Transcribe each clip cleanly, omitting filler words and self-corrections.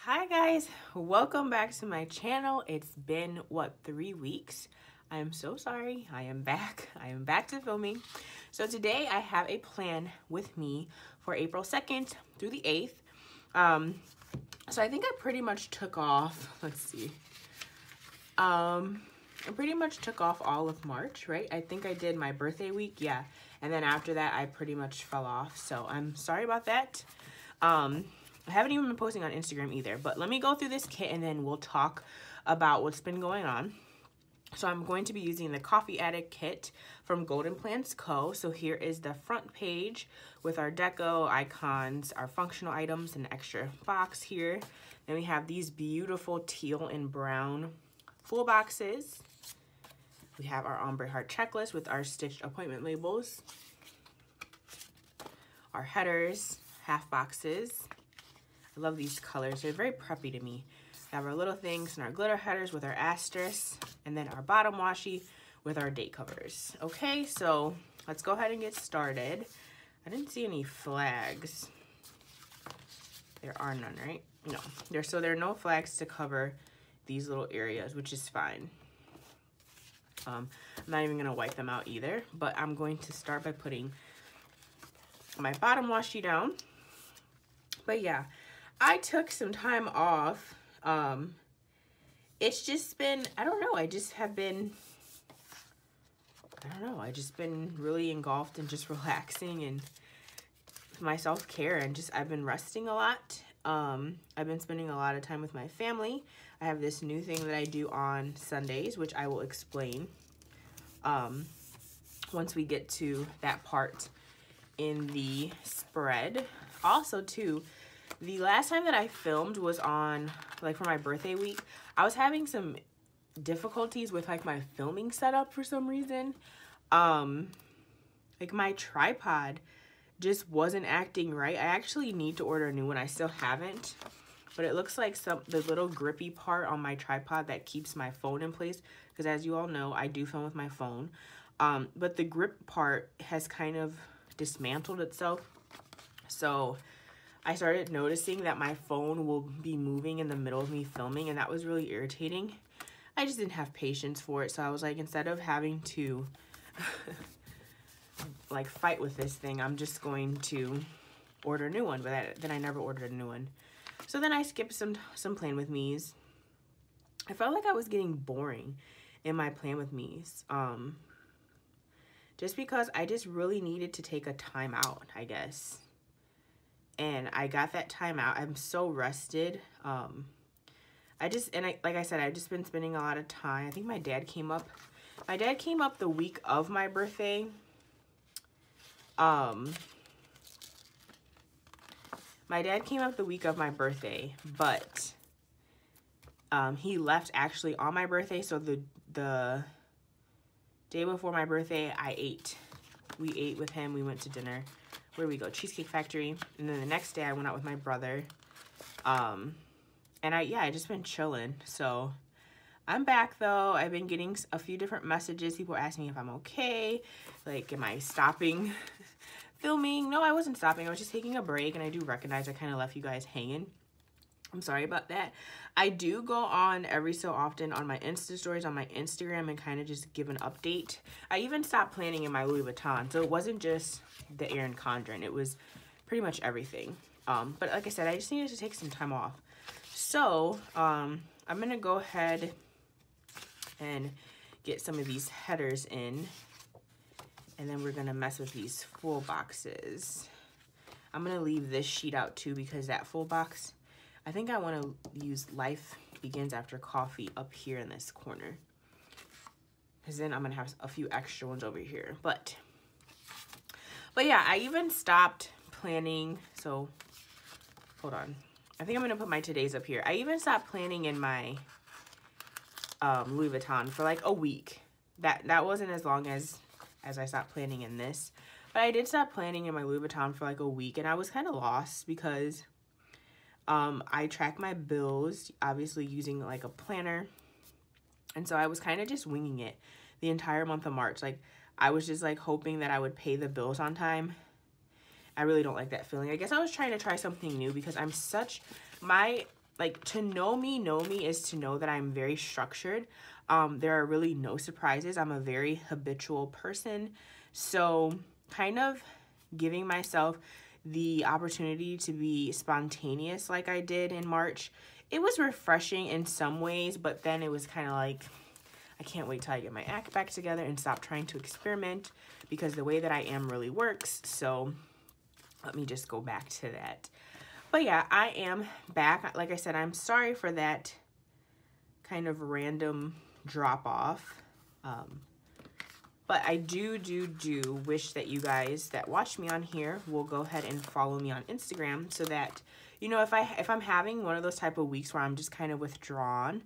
Hi guys, welcome back to my channel. It's been, what, 3 weeks? I am so sorry. I am back. I am back to filming. So today I have a plan with me for April 2nd through the 8th. So I think I pretty much took off, let's see. I pretty much took off all of March, right? I think I did my birthday week, yeah. And then after that, I pretty much fell off. So I'm sorry about that. I haven't even been posting on Instagram either, but let me go through this kit and then we'll talk about what's been going on. So I'm going to be using the Coffee Addict kit from Golden Plants Co. So here is the front page with our deco, icons, our functional items, and an extra box here. Then we have these beautiful teal and brown full boxes. We have our ombre heart checklist with our stitched appointment labels. Our headers, half boxes. I love these colors. They're very preppy to me. We have our little things and our glitter headers with our asterisks, and then our bottom washi with our date covers. Okay, so let's go ahead and get started. I didn't see any flags. There are none, right? No. So there are no flags to cover these little areas, which is fine. I'm not even gonna wipe them out either, but I'm going to start by putting my bottom washi down. But yeah, I took some time off. It's just been, I don't know, I just been really engulfed in just relaxing and my self-care, and just, I've been resting a lot. I've been spending a lot of time with my family. I have this new thing that I do on Sundays, which I will explain once we get to that part in the spread. Also too, the last time that I filmed was on, like, for my birthday week. I was having some difficulties with, like, my filming setup for some reason. Like, my tripod just wasn't acting right. I actually need to order a new one. I still haven't. But it looks like the little grippy part on my tripod that keeps my phone in place. Because as you all know, I do film with my phone. But the grip part has kind of dismantled itself. So I started noticing that my phone will be moving in the middle of me filming, and that was really irritating. I just didn't have patience for it, so I was like, instead of having to like fight with this thing, I'm just going to order a new one. But then I never ordered a new one. So then I skipped some Plan With Me's. I felt like I was getting boring in my Plan With Me's. Just because I just really needed to take a time out, I guess. And I got that time out. I'm so rested. Like I said, I've just been spending a lot of time. I think my dad came up. My dad came up the week of my birthday. My dad came up the week of my birthday, but he left actually on my birthday. So the day before my birthday, I ate. We ate with him. We went to dinner. Where we go? Cheesecake Factory. And then the next day I went out with my brother. And I just been chilling. So I'm back though. I've been getting a few different messages. People asking me if I'm okay. Like, am I stopping filming? No, I wasn't stopping. I was just taking a break, and I do recognize I kind of left you guys hanging. I'm sorry about that. I do go on every so often on my Insta stories on my Instagram and kind of just give an update. I even stopped planning in my Louis Vuitton. So it wasn't just the Erin Condren. It was pretty much everything. But like I said, I just needed to take some time off. So I'm going to go ahead and get some of these headers in. And then we're going to mess with these full boxes. I'm going to leave this sheet out too, because that full box, I think I want to use Life Begins After Coffee up here in this corner. Because then I'm going to have a few extra ones over here. But yeah, I even stopped planning. So, hold on. I think I'm going to put my today's up here. I even stopped planning in my Louis Vuitton for like a week. That wasn't as long as I stopped planning in this. But I did stop planning in my Louis Vuitton for like a week. And I was kind of lost because I track my bills, obviously using like a planner. And so I was kind of just winging it the entire month of March. Like, I was just like hoping that I would pay the bills on time. I really don't like that feeling. I guess I was trying to try something new because I'm such, my like, to know me is to know that I'm very structured. There are really no surprises. I'm a very habitual person. So kind of giving myself the opportunity to be spontaneous like I did in March, it was refreshing in some ways, but then it was kind of like, I can't wait till I get my act back together and stop trying to experiment, because the way that I am really works. So let me just go back to that. But yeah, I am back. Like I said, I'm sorry for that kind of random drop off. But I do wish that you guys that watch me on here will go ahead and follow me on Instagram, so that, you know, if I'm having one of those type of weeks where I'm just kind of withdrawn,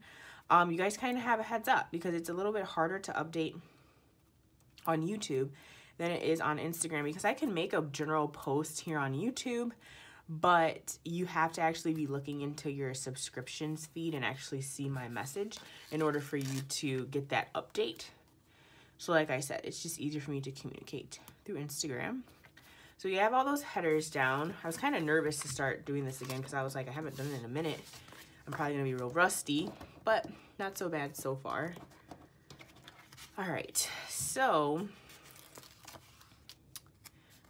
you guys kind of have a heads up, because it's a little bit harder to update on YouTube than it is on Instagram, because I can make a general post here on YouTube, but you have to actually be looking into your subscriptions feed and actually see my message in order for you to get that update. So like I said, it's just easier for me to communicate through Instagram. So you have all those headers down. I was kind of nervous to start doing this again, because I was like, I haven't done it in a minute. I'm probably gonna be real rusty, but not so bad so far. All right, so I'm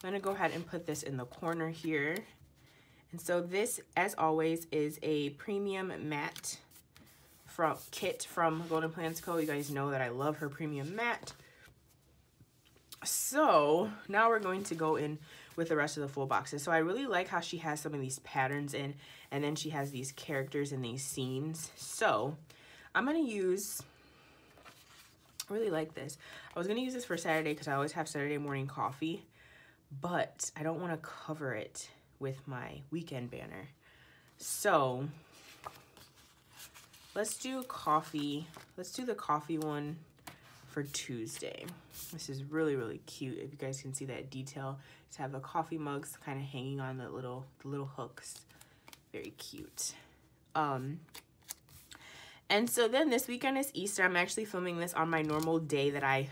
gonna go ahead and put this in the corner here. And so this, as always, is a premium matte kit from Golden Plans Co. You guys know that I love her premium matte. So now we're going to go in with the rest of the full boxes. So I really like how she has some of these patterns in, and then she has these characters and these scenes. So I'm gonna use, I really like this. I was gonna use this for Saturday because I always have Saturday morning coffee, but I don't want to cover it with my weekend banner. So let's do coffee. Let's do the coffee one for Tuesday. This is really cute. If you guys can see that detail, just have the coffee mugs kind of hanging on the little hooks. Very cute. And so then this weekend is Easter. I'm actually filming this on my normal day that I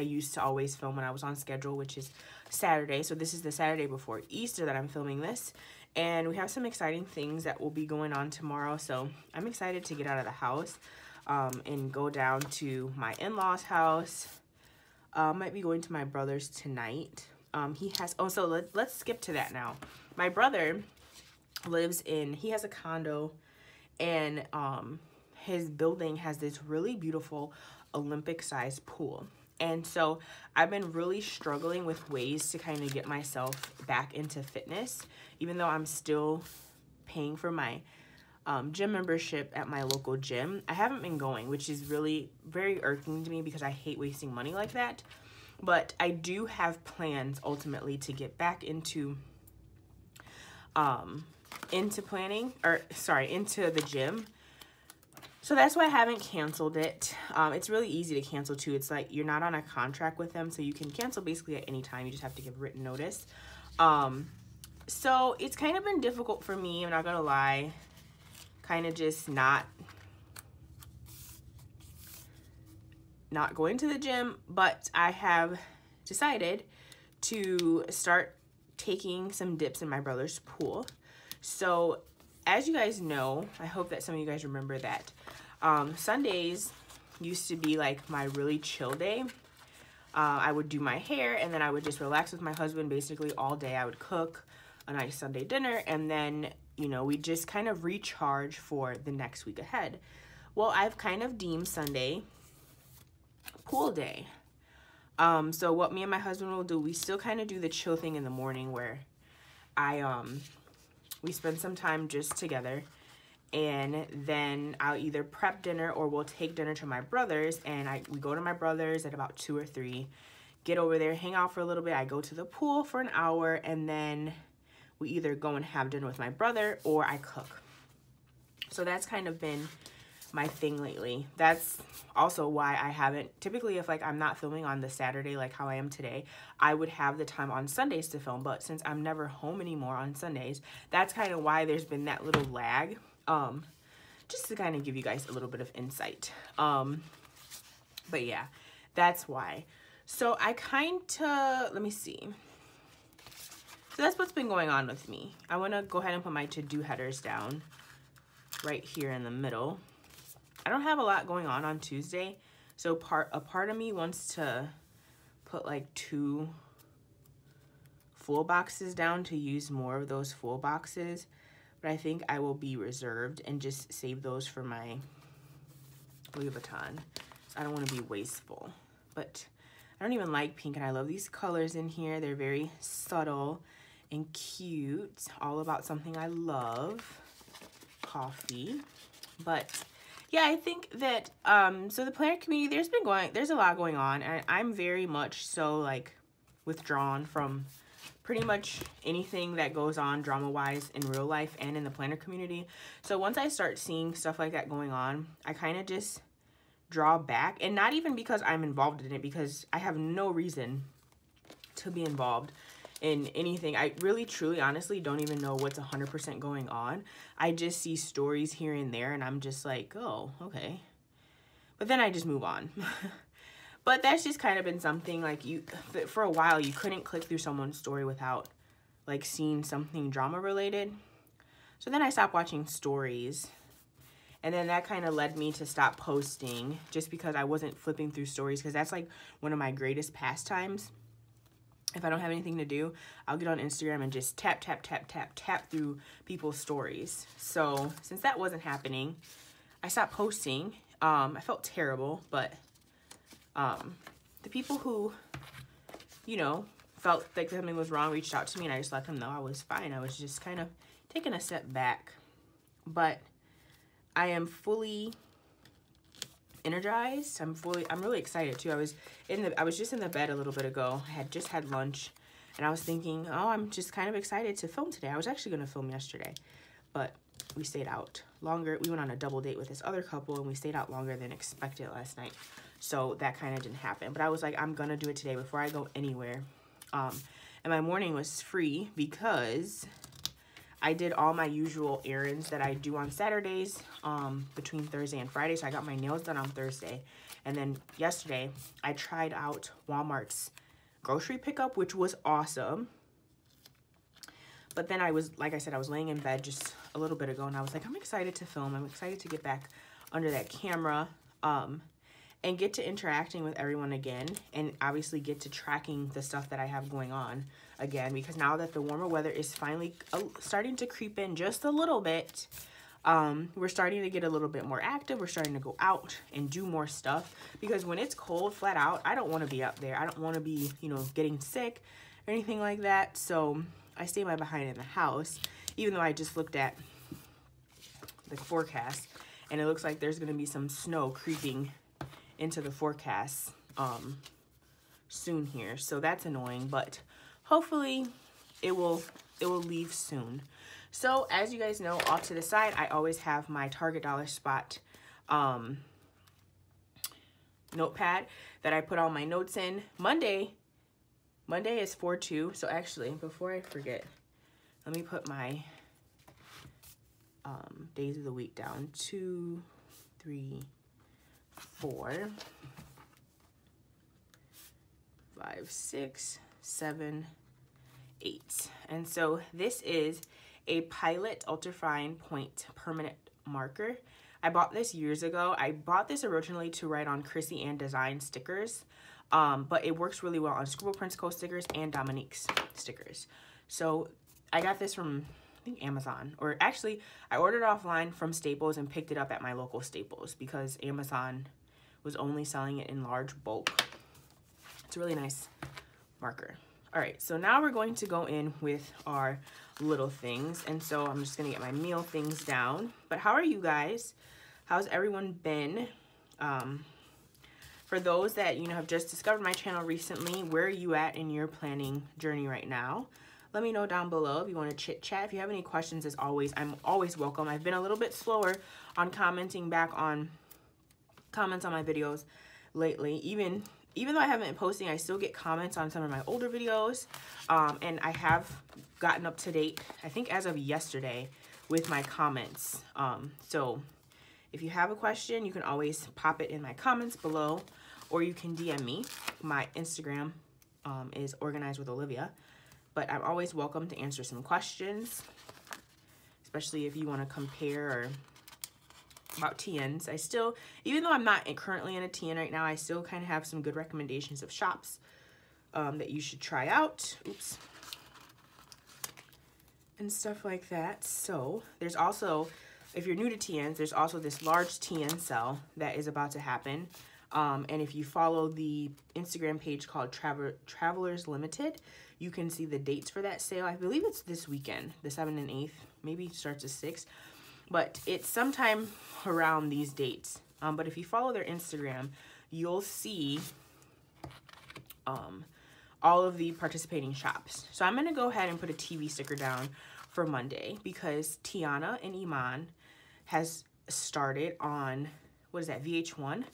used to always film when I was on schedule, which is Saturday. So this is the Saturday before Easter that I'm filming this. And we have some exciting things that will be going on tomorrow. So I'm excited to get out of the house and go down to my in-laws' house. Might be going to my brother's tonight. Let's skip to that now. My brother lives he has a condo, and his building has this really beautiful Olympic-sized pool. And so I've been really struggling with ways to kind of get myself back into fitness, even though I'm still paying for my gym membership at my local gym. I haven't been going, which is really very irking to me, because I hate wasting money like that. But I do have plans ultimately to get back into into the gym. So that's why I haven't canceled it. It's really easy to cancel too. It's like you're not on a contract with them, so you can cancel basically at any time. You just have to give written notice. So it's kind of been difficult for me, I'm not gonna lie, kind of just not going to the gym, but I have decided to start taking some dips in my brother's pool. So as you guys know, I hope that some of you guys remember that Sundays used to be like my really chill day. I would do my hair, and then I would just relax with my husband basically all day. I would cook a nice Sunday dinner, and then, you know, we just kind of recharge for the next week ahead. Well, I've kind of deemed Sunday pool day. So what me and my husband will do, we still kind of do the chill thing in the morning, where we spend some time just together, and then I'll either prep dinner or we'll take dinner to my brother's, and we go to my brother's at about 2 or 3, get over there, hang out for a little bit. I go to the pool for an hour, and then we either go and have dinner with my brother or I cook. So that's kind of been my thing lately. That's also why I haven't, typically if like I'm not filming on the Saturday like how I am today, I would have the time on Sundays to film, but since I'm never home anymore on Sundays, that's kind of why there's been that little lag, just to kind of give you guys a little bit of insight. But yeah, that's why. So I let me see. So that's what's been going on with me. I want to go ahead and put my to-do headers down. right here in the middle. I don't have a lot going on Tuesday, so a part of me wants to put like 2 full boxes down to use more of those full boxes, but I think I will be reserved and just save those for my Louis Vuitton. So I don't want to be wasteful, but I don't even like pink, and I love these colors in here. They're very subtle and cute, all about something I love, coffee. But yeah, I think that so the planner community, there's a lot going on, and I'm very much so like withdrawn from pretty much anything that goes on drama wise in real life and in the planner community. So once I start seeing stuff like that going on, I kind of just draw back, and not even because I'm involved in it, because I have no reason to be involved in anything. I really, truly, honestly don't even know what's 100% going on. I just see stories here and there, and I'm just like, oh, okay. But then I just move on. But that's just kind of been something, like, for a while, you couldn't click through someone's story without, like, seeing something drama related. So then I stopped watching stories. And then that kind of led me to stop posting, just because I wasn't flipping through stories, because that's, like, one of my greatest pastimes. If I don't have anything to do, I'll get on Instagram and just tap through people's stories. So since that wasn't happening, I stopped posting. I felt terrible, but the people who, you know, felt like something was wrong reached out to me, and I just let them know I was fine. I was just kind of taking a step back. But I am fully energized. I'm really excited too. I was just in the bed a little bit ago. I had just had lunch, and I was thinking, oh, I'm just kind of excited to film today. I was actually going to film yesterday, but we stayed out longer. We went on a double date with this other couple, and we stayed out longer than expected last night. So that kind of didn't happen. But I was like, I'm going to do it today before I go anywhere. And my morning was free because I did all my usual errands that I do on Saturdays between Thursday and Friday. So I got my nails done on Thursday. And then yesterday, I tried out Walmart's grocery pickup, which was awesome. But then I was, like I said, I was laying in bed just a little bit ago, and I was like, I'm excited to film. I'm excited to get back under that camera and get to interacting with everyone again, and obviously get to tracking the stuff that I have going on again, because now that the warmer weather is finally starting to creep in just a little bit, we're starting to get a little bit more active. We're starting to go out and do more stuff, because when it's cold flat out, I don't want to be up there. I don't want to be, you know, getting sick or anything like that. So I stay my behind in the house, even though I just looked at the forecast, and it looks like there's going to be some snow creeping into the forecast soon here. So that's annoying, but hopefully it will leave soon. So as you guys know, off to the side, I always have my Target Dollar Spot notepad that I put all my notes in. Monday is 4/2. So actually, before I forget, let me put my days of the week down. 2, 3, 4, 5, 6, 7, 8. And so this is a Pilot Ultrafine Point permanent marker. I bought this years ago. I bought this originally to write on Chrissy Ann Design stickers, but it works really well on Scribble Prints Co. stickers and Dominique's stickers. So I got this from, I think, Amazon, or actually I ordered offline from Staples and picked it up at my local Staples because Amazon was only selling it in large bulk. It's a really nice marker. All right, so now we're going to go in with our little things. And so I'm just gonna get my meal things down. But how are you guys? How's everyone been? For those that, you know, have just discovered my channel recently, where are you at in your planning journey right now? Let me know down below if you want to chit chat. If you have any questions, as always, I'm always welcome. I've been a little bit slower on commenting back on comments on my videos lately. Even though I haven't been posting, I still get comments on some of my older videos. And I have gotten up to date, I think as of yesterday, with my comments. So if you have a question, you can always pop it in my comments below, or you can DM me. My Instagram is Organized with Olivia. But I'm always welcome to answer some questions, especially if you want to compare or about TNs. I still, even though I'm not currently in a TN right now, I still kind of have some good recommendations of shops that you should try out. Oops. And stuff like that. So there's also, if you're new to TNs, there's also this large TN sale that is about to happen. And if you follow the Instagram page called Travelers Limited, you can see the dates for that sale. I believe it's this weekend, the 7th and 8th, maybe it starts the 6th, but it's sometime around these dates. But if you follow their Instagram, you'll see all of the participating shops. So I'm gonna go ahead and put a TV sticker down for Monday because Tiana and Iman has started on, what is that, VH1?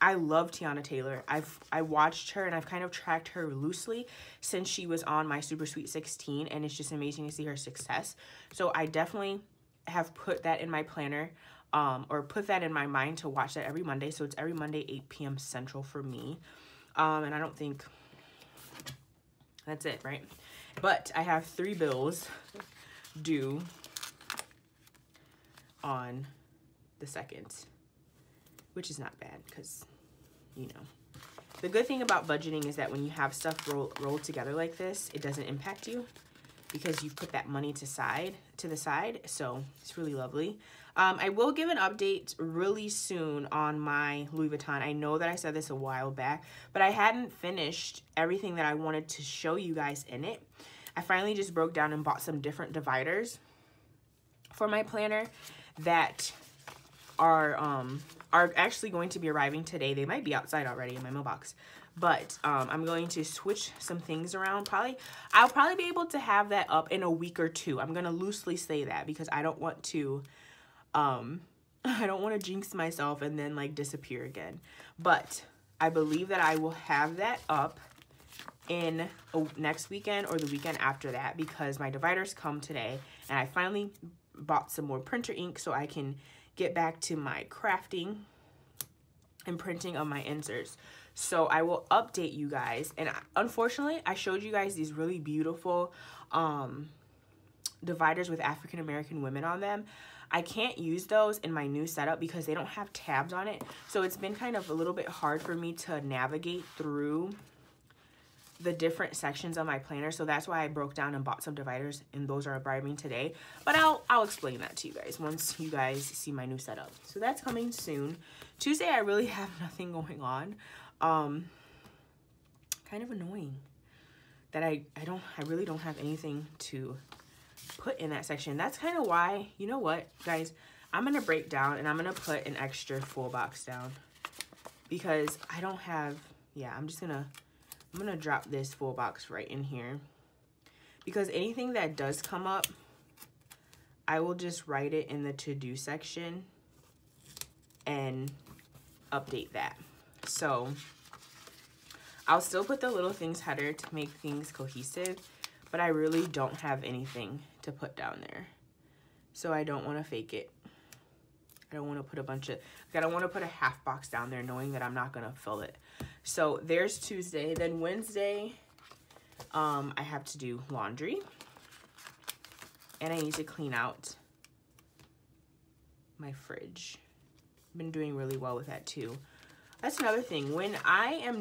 I love Tiana Taylor. I watched her and I've kind of tracked her loosely since she was on my Super Sweet 16, and it's just amazing to see her success. So I definitely have put that in my planner, or put that in my mind to watch that every Monday. So it's every Monday, 8 p.m. Central for me. And I don't think that's it, right? But I have 3 bills due on the 2nd, which is not bad because, you know, the good thing about budgeting is that when you have stuff rolled together like this, it doesn't impact you because you've put that money to the side. So it's really lovely. I will give an update really soon on my Louis Vuitton. I know that I said this a while back, but I hadn't finished everything that I wanted to show you guys in it. I finally just broke down and bought some different dividers for my planner that are actually going to be arriving today. They might be outside already in my mailbox, but I'm going to switch some things around. I'll probably be able to have that up in a week or 2. I'm gonna loosely say that because I don't want to jinx myself and then like disappear again. But I believe that I will have that up in next weekend or the weekend after that because my dividers come today, and I finally bought some more printer ink so I can get back to my crafting and printing of my inserts. So I will update you guys. And unfortunately, I showed you guys these really beautiful dividers with African American women on them. I can't use those in my new setup because they don't have tabs on it. So it's been kind of a little bit hard for me to navigate through the different sections of my planner. So that's why I broke down and bought some dividers, and those are arriving today. But I'll explain that to you guys once you guys see my new setup. So that's coming soon. Tuesday, I really have nothing going on. Kind of annoying that I really don't have anything to put in that section. That's kind of why, you know what, guys, I'm gonna break down and I'm gonna put an extra full box down because I don't have, yeah, I'm gonna drop this full box right in here because anything that does come up, I will just write it in the to-do section and update that. So I'll still put the little things header to make things cohesive, but I really don't have anything to put down there. So I don't want to fake it. I don't want to put a bunch of, like, I don't want to put a half box down there knowing that I'm not going to fill it. So there's Tuesday. Then Wednesday, I have to do laundry. And I need to clean out my fridge. I've been doing really well with that too. That's another thing. When I have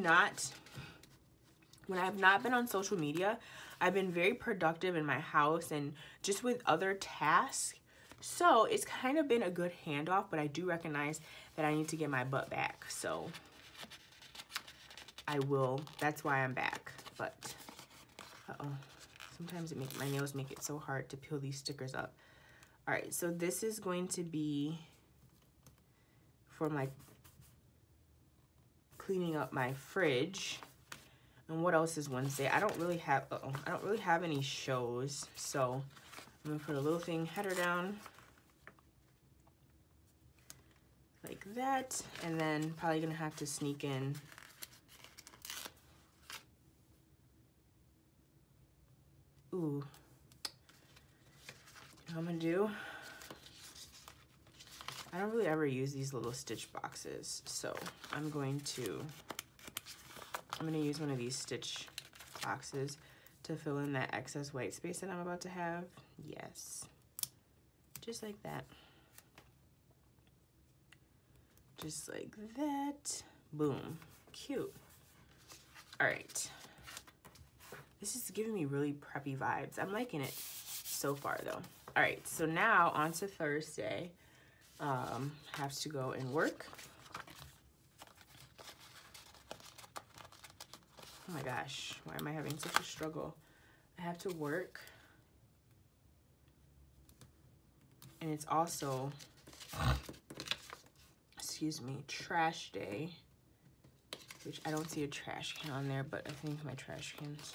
not been on social media, I've been very productive in my house and just with other tasks. So it's kind of been a good handoff, but I do recognize that I need to get my butt back. So I will, that's why I'm back. But, sometimes my nails make it so hard to peel these stickers up. All right, so this is going to be for my cleaning up my fridge. And what else is Wednesday? I don't really have any shows, so I'm gonna put a little thing header down like that, and then probably gonna have to sneak in ooh, what I'm gonna do, I don't really ever use these little stitch boxes, so I'm gonna use one of these stitch boxes to fill in that excess white space that I'm about to have. Yes, just like that. Just like that. Boom. Cute. All right. This is giving me really preppy vibes. I'm liking it so far though. All right, so now on to Thursday. Have to go and work. Oh my gosh, why am I having such a struggle? I have to work. And it's also, excuse me, trash day. Which I don't see a trash can on there, but I think my trash cans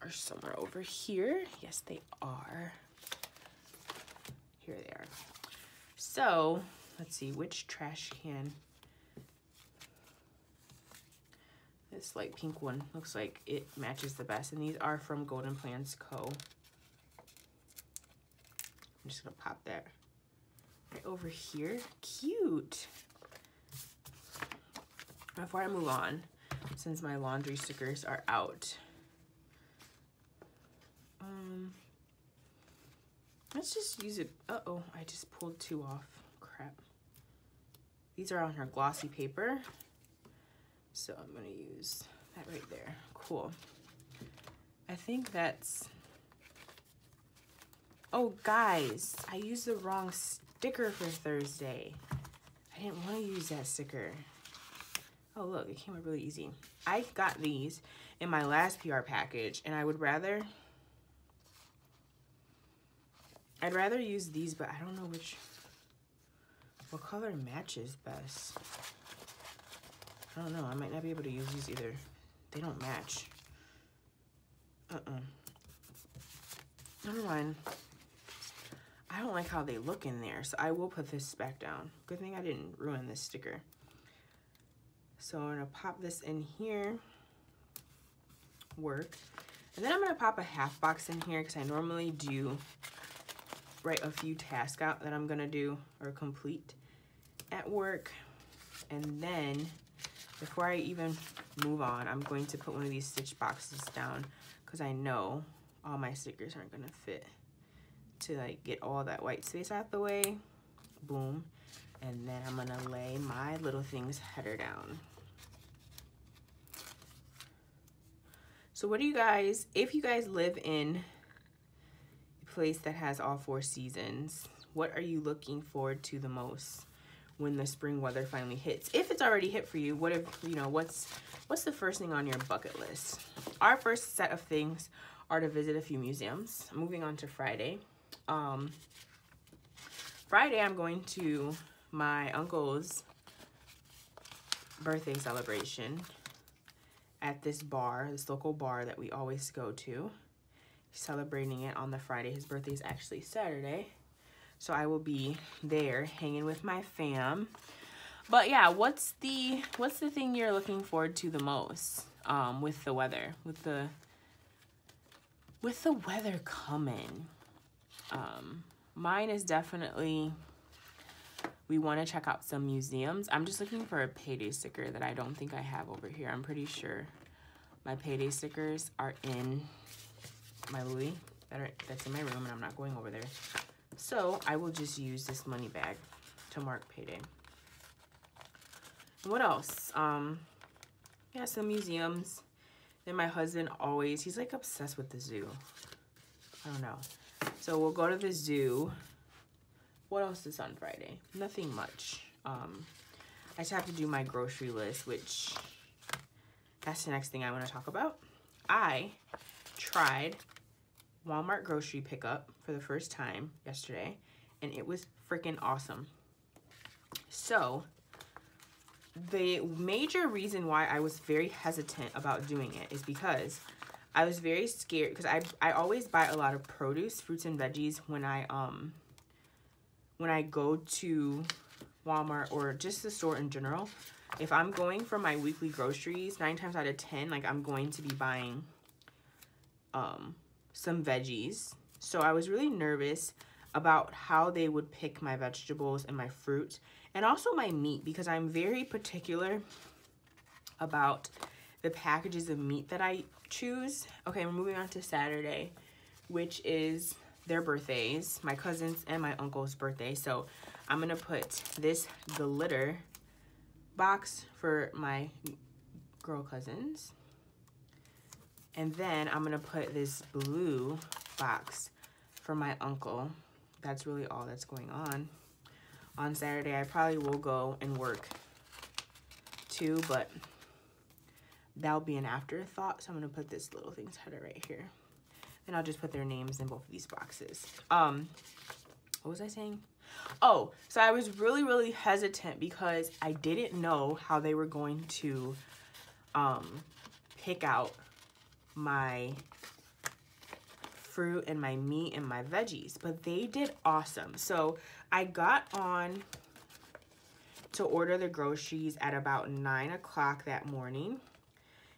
are somewhere over here. Yes, they are. Here they are. So, let's see, which trash can? This light pink one looks like it matches the best. And these are from Golden Plans Co. I'm just gonna pop that right over here. Cute. Before I move on, since my laundry stickers are out, let's just use it. Uh-oh, I just pulled 2 off. Crap. These are on her glossy paper. So I'm gonna use that right there. Cool. I think that's, oh guys, I used the wrong sticker for Thursday. I didn't want to use that sticker. Oh look, it came up really easy. I got these in my last PR package and I'd rather use these, but I don't know what color matches best. I don't know, I might not be able to use these either. They don't match. Never mind. I don't like how they look in there, so I will put this back down. Good thing I didn't ruin this sticker. So I'm gonna pop this in here, work. And then I'm gonna pop a half box in here because I normally do write a few tasks out that I'm gonna do or complete at work. And then before I even move on, I'm going to put one of these stitch boxes down because I know all my stickers aren't gonna fit to like get all that white space out the way. Boom. And then I'm gonna lay my little thing's header down. So what do you guys, if you guys live in a place that has all 4 seasons, what are you looking forward to the most when the spring weather finally hits? If it's already hit for you, what if, you know, what's the first thing on your bucket list? Our first set of things are to visit a few museums. I'm moving on to Friday. Friday, I'm going to my uncle's birthday celebration at this bar, this local bar that we always go to. He's celebrating it on the Friday. His birthday is actually Saturday. So I will be there hanging with my fam. But yeah, what's the thing you're looking forward to the most with the weather? With the weather coming. Mine is definitely, we want to check out some museums. I'm just looking for a payday sticker that I don't think I have over here. I'm pretty sure my payday stickers are in my Louis that's in my room, and I'm not going over there. So I will just use this money bag to mark payday. What else? Yeah, some museums. Then my husband always, he's like obsessed with the zoo. I don't know. So we'll go to the zoo. What else is on Friday? Nothing much. I just have to do my grocery list, which that's the next thing I want to talk about. I tried Walmart grocery pickup for the first time yesterday, and it was freaking awesome. So the major reason why I was very hesitant about doing it is because I was very scared, because I always buy a lot of produce, fruits and veggies when I go to Walmart or just the store in general. If I'm going for my weekly groceries, 9 times out of 10, like I'm going to be buying some veggies. So I was really nervous about how they would pick my vegetables and my fruit and also my meat, because I'm very particular about the packages of meat that I choose. Okay, we're moving on to Saturday, which is their birthdays, my cousin's and my uncle's birthday. So I'm gonna put this glitter box for my girl cousins. And then I'm gonna put this blue box for my uncle. That's really all that's going on. On Saturday, I probably will go and work too, but that'll be an afterthought. So I'm gonna put this little thing's header right here. And I'll just put their names in both of these boxes. What was I saying? Oh, so I was really hesitant because I didn't know how they were going to pick out my fruit and my meat and my veggies, but they did awesome. So I got on to order the groceries at about 9 o'clock that morning,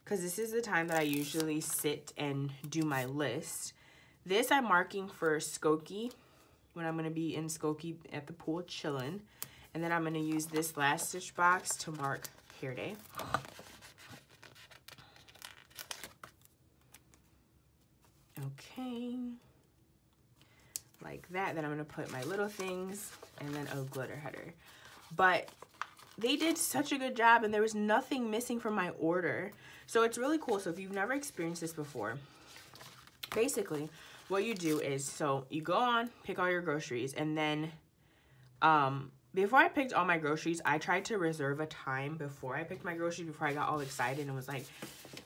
because this is the time that I usually sit and do my list. This I'm marking for Skokie, when I'm going to be in Skokie at the pool chilling. And then I'm going to use this last stitch box to mark hair day. Okay. Like that. Then I'm going to put my little things and then a glitter header. But they did such a good job and there was nothing missing from my order. So it's really cool. So if you've never experienced this before, basically what you do is, so you go on, pick all your groceries, and then before I picked all my groceries, I tried to reserve a time before I picked my groceries, before I got all excited and was like,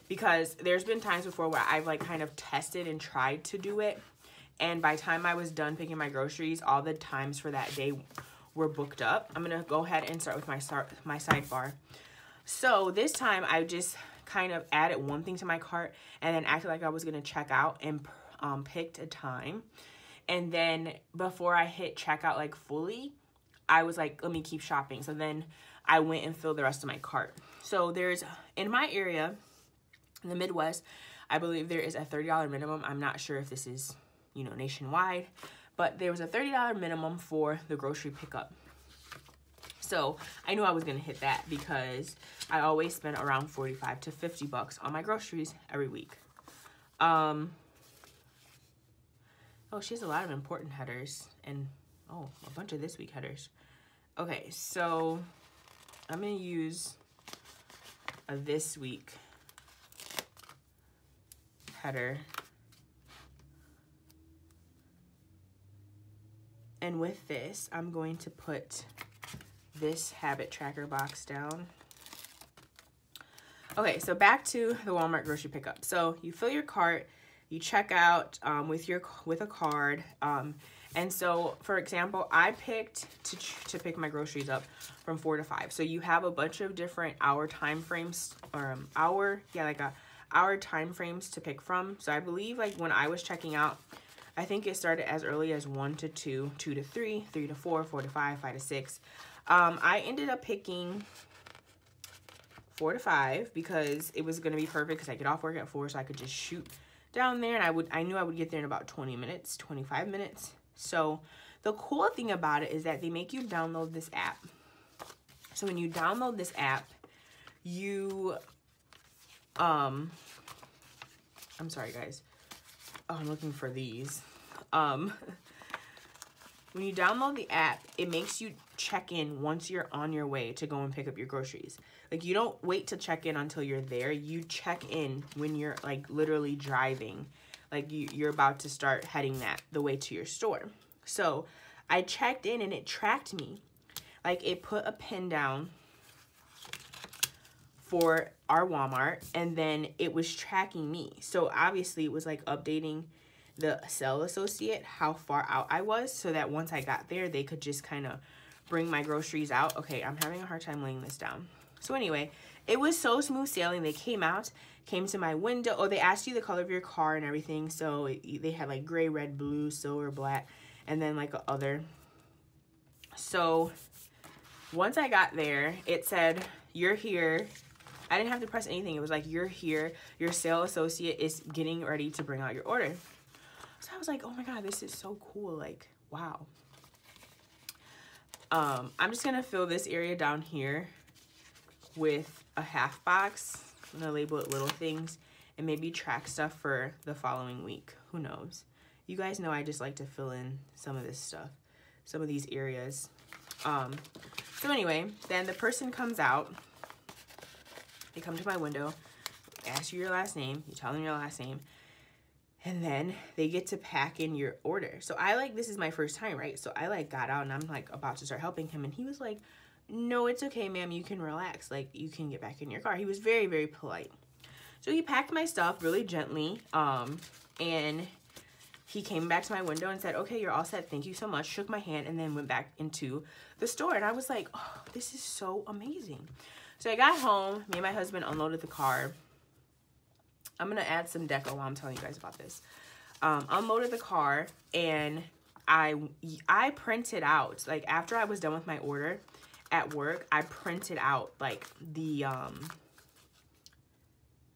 because there's been times before where I've like kind of tested and tried to do it, and by the time I was done picking my groceries, all the times for that day were booked up. I'm gonna go ahead and start with my sidebar. So this time I just kind of added one thing to my cart and then acted like I was gonna check out and picked a time. And then before I hit checkout like fully, I was like, let me keep shopping. So then I went and filled the rest of my cart. So there's, in my area, in the Midwest, I believe there is a $30 minimum. I'm not sure if this is, you know, nationwide, but there was a $30 minimum for the grocery pickup. So I knew I was gonna hit that because I always spend around 45 to 50 bucks on my groceries every week. Oh, she has a lot of important headers and, oh, a bunch of this week headers. Okay, so I'm gonna use a this week header. And with this, I'm going to put this habit tracker box down. Okay, so back to the Walmart grocery pickup. So you fill your cart, you check out with a card, and so for example, I picked to pick my groceries up from 4 to 5. So you have a bunch of different hour time frames, or hour time frames to pick from. So I believe like when I was checking out, I think it started as early as 1 to 2, 2 to 3, 3 to 4, 4 to 5, 5 to 6. I ended up picking 4 to 5 because it was going to be perfect because I get off work at 4, so I could just shoot down there, and I knew I would get there in about 20 minutes, 25 minutes. So the cool thing about it is that they make you download this app. So when you download this app, you I'm sorry guys. Oh, I'm looking for these. When you download the app, it makes you check in once you're on your way to go and pick up your groceries. Like, you don't wait to check in until you're there. You check in when you're like literally driving. Like you're about to start heading the way to your store. So I checked in and it tracked me. Like, it put a pin down for our Walmart and then it was tracking me. So obviously it was like updating the sales associate how far out I was, so that once I got there, they could just kind of bring my groceries out. Okay, I'm having a hard time laying this down. So anyway, it was so smooth sailing. They came to my window. Oh, they asked you the color of your car and everything. So they had like gray, red, blue, silver, black, and then like other. So once I got there, it said, you're here. I didn't have to press anything. It was like, you're here. Your sales associate is getting ready to bring out your order. So I was like, oh my God, this is so cool. Like, wow. I'm just going to fill this area down here with a half box. I'm going to label it little things and maybe track stuff for the following week. Who knows? You guys know I just like to fill in some of this stuff, some of these areas. So anyway, then the person comes out. They come to my window, ask you your last name, you tell them your last name, and then they get to pack in your order. So I like, this is my first time, right? So I like got out and I'm like about to start helping him, and he was like, no, it's okay, ma'am, you can relax. Like, you can get back in your car. He was very, very polite. So he packed my stuff really gently, and he came back to my window and said, okay, you're all set, thank you so much, shook my hand, and then went back into the store. And I was like, oh, this is so amazing. So I got home, me and my husband unloaded the car. I'm gonna add some deco while I'm telling you guys about this. Unloaded the car, and I printed out, like after I was done with my order at work, I printed out like the, I'm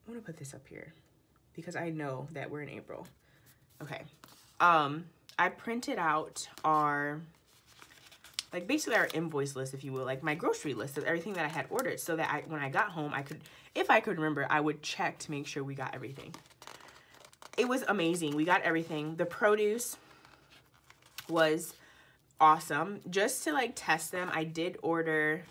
gonna put this up here because I know that we're in April. Okay. I printed out our, like basically our invoice list, if you will, like my grocery list of everything that I had ordered, so that when I got home, I could, if I could remember, I would check to make sure we got everything. It was amazing. We got everything. The produce was awesome. Just to like test them, I did order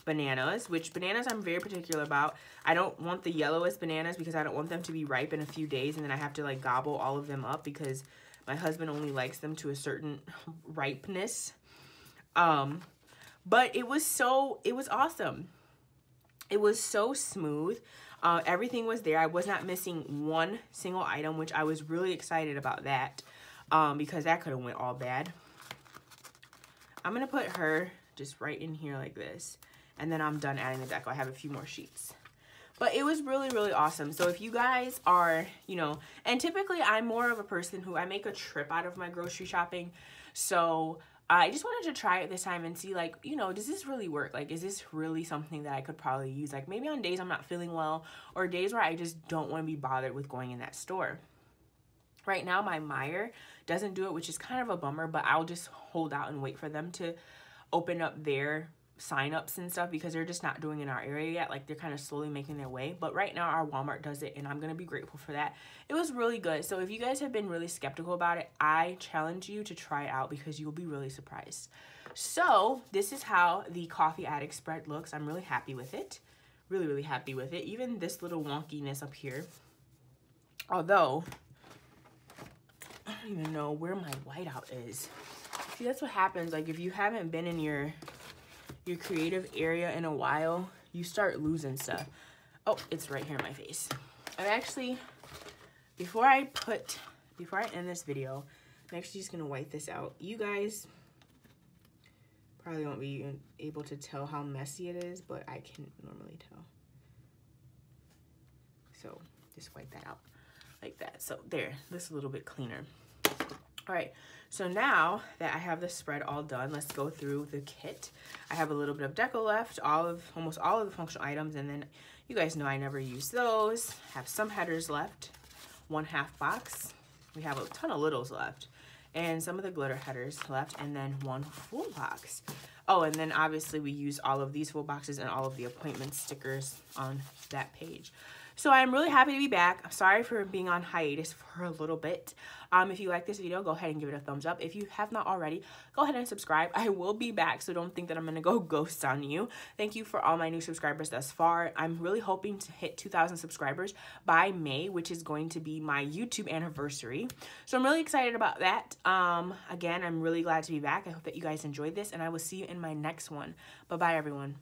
bananas, which bananas I'm very particular about. I don't want the yellowest bananas because I don't want them to be ripe in a few days and then I have to like gobble all of them up because my husband only likes them to a certain ripeness. But it was awesome. It was so smooth. Everything was there. I was not missing one single item, which I was really excited about that, because that could have went all bad. I'm going to put her just right in here like this. And then I'm done adding the deco. I have a few more sheets. But it was really, really awesome. So if you guys are, you know, and typically I'm more of a person who I make a trip out of my grocery shopping. So I just wanted to try it this time and see, like, you know, does this really work? Like, is this really something that I could probably use? Like, maybe on days I'm not feeling well or days where I just don't want to be bothered with going in that store. Right now, my Meijer doesn't do it, which is kind of a bummer, but I'll just hold out and wait for them to open up their sign-ups and stuff because they're just not doing it in our area yet. Like, they're kind of slowly making their way. But right now, our Walmart does it, and I'm going to be grateful for that. It was really good. So if you guys have been really skeptical about it, I challenge you to try it out because you'll be really surprised. So this is how the Coffee Addict spread looks. I'm really happy with it. Really, really happy with it. Even this little wonkiness up here. Although, I don't even know where my whiteout is. See, that's what happens. Like, if you haven't been in your creative area in a while, you start losing stuff. Oh, it's right here in my face. I'm actually, before I end this video, I'm actually just gonna wipe this out. You guys probably won't be able to tell how messy it is, but I can normally tell. So just wipe that out like that. So there, this is a little bit cleaner. All right, so now that I have the spread all done, let's go through the kit. I have a little bit of deco left, almost all of the functional items, and then you guys know I never use those. Have some headers left, 1/2 box. We have a ton of littles left, and some of the glitter headers left, and then 1 full box. Oh, and then obviously we use all of these full boxes and all of the appointment stickers on that page. So I'm really happy to be back. I'm sorry for being on hiatus for a little bit. If you like this video, go ahead and give it a thumbs up. If you have not already, go ahead and subscribe. I will be back, so don't think that I'm going to go ghost on you. Thank you for all my new subscribers thus far. I'm really hoping to hit 2,000 subscribers by May, which is going to be my YouTube anniversary. So I'm really excited about that. Again, I'm really glad to be back. I hope that you guys enjoyed this, and I will see you in my next one. Bye-bye, everyone.